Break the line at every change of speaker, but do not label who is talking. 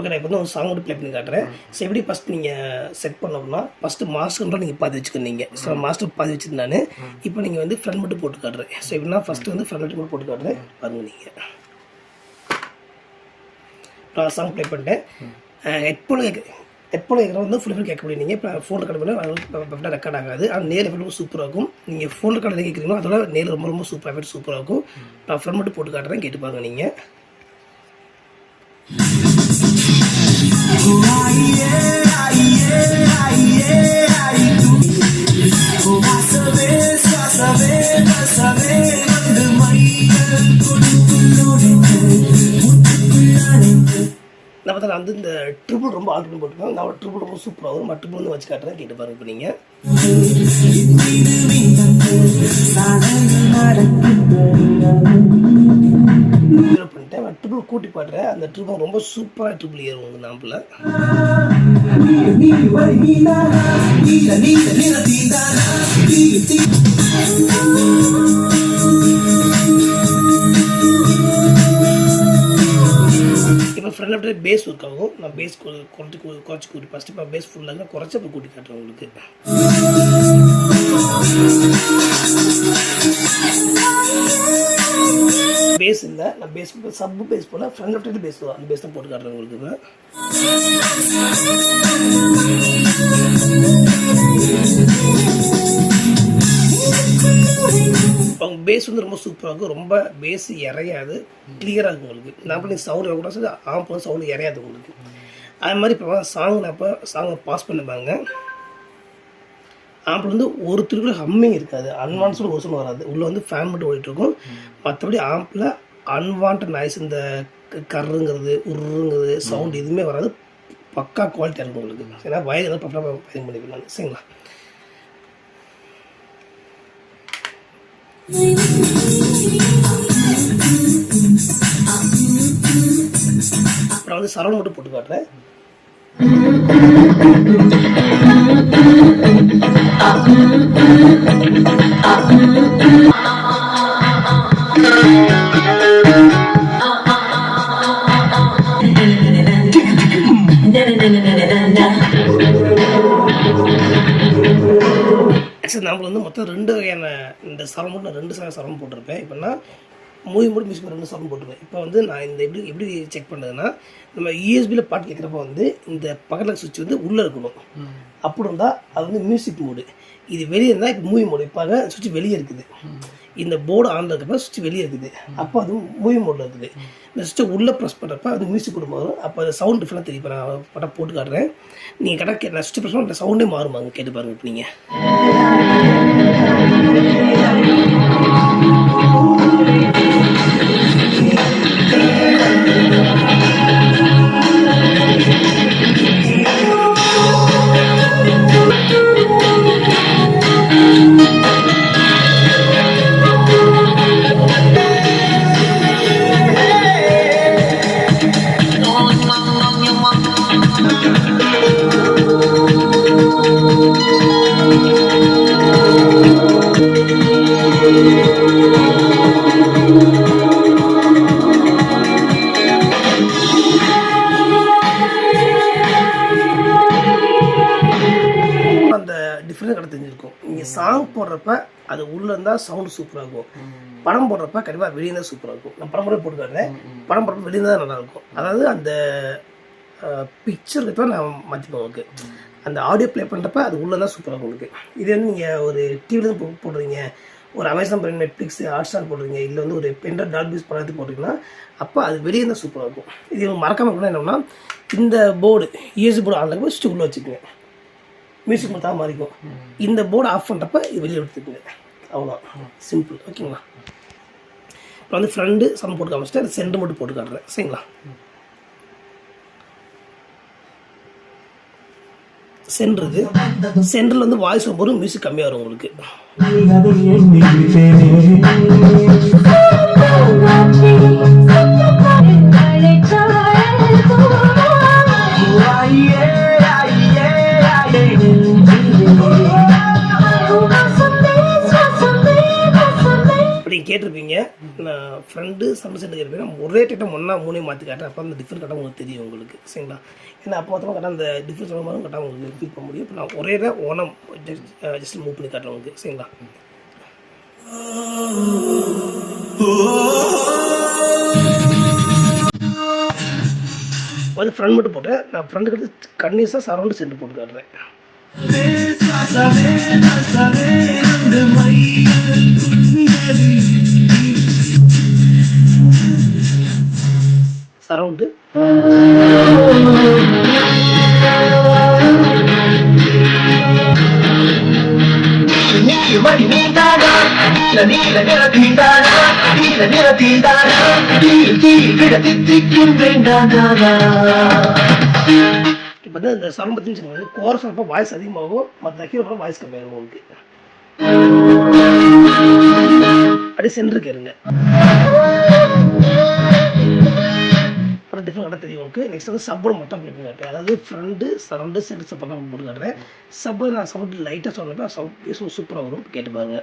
Okay, நான் இப்போ வந்து ஒரு சாங் மட்டும் ப்ளே பண்ணி காட்டுறேன். ஸோ எப்படி ஃபஸ்ட் நீங்கள் செட் பண்ணோம்னா ஃபஸ்ட்டு மாஸ்டர் மட்டும் நீங்கள் பாதி வச்சுக்கிறீங்க. ஸோ மாஸ்டர் பாதி வச்சுட்டு நான் இப்போ நீங்கள் வந்து ஃப்ரண்ட் மட்டும் போட்டு காட்டுறேன். ஸோ எப்படின்னா ஃபஸ்ட்டு வந்து ஃப்ரண்ட் மட்டும் போட்டு காட்டுறேன் பாருங்கள். நீங்கள் நான் சாங் ப்ளே பண்ணிட்டேன். ஹெட்ஃபோன் கேட்குற வந்து ஃபுல் கேட்க முடியும். நீங்கள் இப்போ ஃபோனில் ரெக்கார்ட் பண்ணி ரெக்கார்ட் ஆகாது. ஆனால் நேரில் எஃபெக்ட் சூப்பராக இருக்கும். நீங்கள் ஃபோன் ரெக்கார்டில் கேட்குறீங்களோ அதோட நேரில் ரொம்ப ரொம்ப சூப்பராக எஃபெக்ட் சூப்பராக இருக்கும். நான் ஃப்ரண்ட் மட்டும் போட்டு காட்டுறேன், கேட்டு பாருங்கள். நீங்கள் நான் பார்த்தா வந்து இந்த ட்ரிபிள் ரொம்ப ஆல்ரெடி போட்டுருக்கேன். நான் ட்ரிபிள் ரொம்ப சூப்பராக வரும். ட்ரிபிள் வந்து வச்சு காட்டுறேன், கேட்டு பாருங்க. இப்போ நீங்கள் பண்ணிட்டேன். ட்ரிபிள் கூட்டி பாடுறேன். அந்த ட்ரிபிள் ரொம்ப சூப்பராக ட்ரிபிள் ஏறும் உங்கள் நாம்பில். இப்போ ஃப்ரெண்ட் அப்படியே பேஸ் ஒர்க் ஆகும். நான் பேஸ் குறைச்சி கூட்டி ஃபஸ்ட்டு இப்போ பேஸ் ஃபுல்லாக குறைச்சி அப்போ கூட்டி காட்டுறேன் உங்களுக்கு. பேஸ் இல்லை, நான் பேஸ் சப்பு பேஸ் போல ஃப்ரண்ட் லெஃப்ட் பேஸ் அந்த பேஸ் தான் போட்டு காட்டுறேன் உங்களுக்கு. அவங்க பேஸ் வந்து ரொம்ப சூப்பராக இருக்கும். ரொம்ப பேஸ் இறையாது, கிளியராக இருக்கும் உங்களுக்கு. நான் பண்ணி சவுண்ட் கூட சரி ஆம்பு சவுண்டு இறையாது உங்களுக்கு. அது மாதிரி இப்போ சாங் நான் இப்போ சாங்கை பாஸ் பண்ணிப்பாங்க. ஆம்பில் வந்து ஒரு திருக்குள்ள ஹம்மிங் இருக்காது, அன்வான்ஸ்டு ஓசன் வராது. உள்ளே வந்து ஃபேன் மட்டும் ஓடிட்டுருக்கும். மற்றபடி ஆம்பில் அன்வான்ட் நாய்ஸ் இந்த கருங்கிறது உருங்கிறது சவுண்ட் எதுவுமே வராது. பக்கா குவாலிட்டியாக இருக்கும் உங்களுக்கு. ஏன்னா வயது எதாவது பக்கம் பயன் பண்ணிக்கலாம். சரிங்களா? அப்புறம் வந்து சரவண மட்டும் போட்டு காட்டுறேன். ஆக்சுவலி நம்ம வந்து மொத்தம் 2 வகையான இந்த சரம் மட்டும் நான் 2 சரம் போட்டிருப்பேன். இப்போனா மூவி மட்டும் மியூசிக் 2 சரம் போட்டிருப்பேன். இப்போ வந்து நான் இந்த எப்படி செக் பண்ணுறதுன்னா, நம்ம யூஎஸ்பியில் பாட்டு கேட்குறப்ப வந்து இந்த பக்கத்தில் சுவிட்ச் வந்து உள்ளே இருக்கணும். அப்படி இருந்தால் அது வந்து மியூசிக் மோடு. இது வெளியே இருந்தால் இப்போ மூவி மோடு. இப்போ சுவிட்ச் வெளியே இருக்குது. இந்த போர்டு ஆனில் இருக்கப்போ சுவிட்ச் வெளியே இருக்குது. அப்போ அது மூவி மோடில் இருக்குது. இந்த சுவிட்சை உள்ளே ப்ரெஸ் பண்ணுறப்ப அது மியூசிக் கூட மாறும். அப்போ அது சவுண்ட் டிஃப்ரெண்ட் தெரியும். இப்போ நான் படம் போட்டு காட்டுறேன். நீங்கள் கரெக்டாக நான் சுவிட்ச் ப்ரெஸ் பண்ண சவுண்டே மாறுமாங்க, கேட்டு பாருங்கள். இப்போ நீங்கள் டிஃப்ரெண்ட் கடை தெரிஞ்சிருக்கும். நீங்கள் சாங் போடுறப்ப அது உள்ளே இருந்தால் சவுண்டு சூப்பராக இருக்கும். படம் போடுறப்ப கண்டிப்பாக வெளியே தான் சூப்பராக இருக்கும். நான் படம் போட்டு காட்டுறேன். படம் போடுறப்ப வெளியே தான் நல்லாயிருக்கும். அதாவது அந்த பிக்சருக்கு தான் நான் மாற்றிப்பேன் உங்களுக்கு. அந்த ஆடியோ ப்ளே பண்ணுறப்ப அது உள்ளே தான் சூப்பராக இருக்கும் உங்களுக்கு. இது வந்து நீங்கள் ஒரு டிவிலேருந்து போடுறீங்க, ஒரு அமேசான் பிரைம், நெட்ஃப்ளிக்ஸ், ஹாட்ஸ்டார் போடுறீங்க, இல்லை வந்து ஒரு பென்ட்ரைவ் டால்பீஸ் படத்துக்கு போட்டிங்கன்னா அப்போ அது வெளியே தான் சூப்பராக இருக்கும். இது மறக்காமல் இருக்கணும். என்னன்னா இந்த போர்டு யூஎஸ்பி போர்டு ஆன்லைன் போய் சுவிட்ச் உள்ளே வச்சுக்கோங்க, மியூசிக் மட்டும் தான் மாறிக்கும். இந்த போர்டு ஆஃப் பண்ணுறப்ப இது வெளியே எடுத்துக்குங்க. அவ்வளோதான், சிம்பிள். ஓகேங்களா? இப்போ வந்து ஃப்ரெண்டு சம் போட்டு காமிச்சிட்டு அது சென்டர் மட்டும் போட்டு காட்டுறேன். சரிங்களா? சென்டரில் வந்து வாய்ஸ் போது மியூசிக் கம்மியாக வரும் உங்களுக்கு. கேட்டிருப்பீங்க, நான் ஃப்ரண்ட்டு சரௌண்ட் சென்டர் கேட்பேன் நம்ம ஒரே டைட்டாக ஒன்றா மூணே மாற்றி காட்டுறேன். அப்போ அந்த டிஃப்ரெண்ட் கரெக்டாக உங்களுக்கு தெரியும் உங்களுக்கு சரிங்களா. ஏன்னா அப்போ மொத்தமாக கரெக்டாக அந்த டிஃப்ரெண்ட் சொல்லும் போது கரெக்டாக உங்களுக்கு ஃபீல் பண்ண முடியும். இப்போ நான் ஒரே ஒன்றா ஜஸ்ட் மூவ் பண்ணி காட்டுறேன் உங்களுக்கு சரிங்களா. வந்து ஃப்ரண்ட் மட்டும் போட்டேன். நான் ஃப்ரண்ட்டுக்கு எடுத்து கன்னியூஸாக சரௌண்டு சென்டர் போட்டு காட்டுறேன். சரௌண்டு இப்போ வந்து இந்த சரம் பற்றினு சொல்லுவாங்க. கோரஸ் அப்போ வாய்ஸ் அதிகமாகும், மற்ற ஹீரோ வாய்ஸ் கம்மியாகும் உங்களுக்கு. அப்படியே சென்டருக்கு இருங்க. அப்புறம் டிஃப்ரெண்ட் கரெக்டாக தெரியும் உங்களுக்கு. நெக்ஸ்ட் வந்து சப்போர்ட் மட்டும் பண்ணி காட்டுறேன். அதாவது ஃப்ரண்ட்டு சரௌண்டு சென்டர் சப்போர்ட் தான் போட்டு காட்டுறேன். சப்போர்ட் நான் சவுண்ட் லைட்டாக சொன்னப்போ சவுண்ட் சூப்பராக வரும். கேட்டு பாருங்க.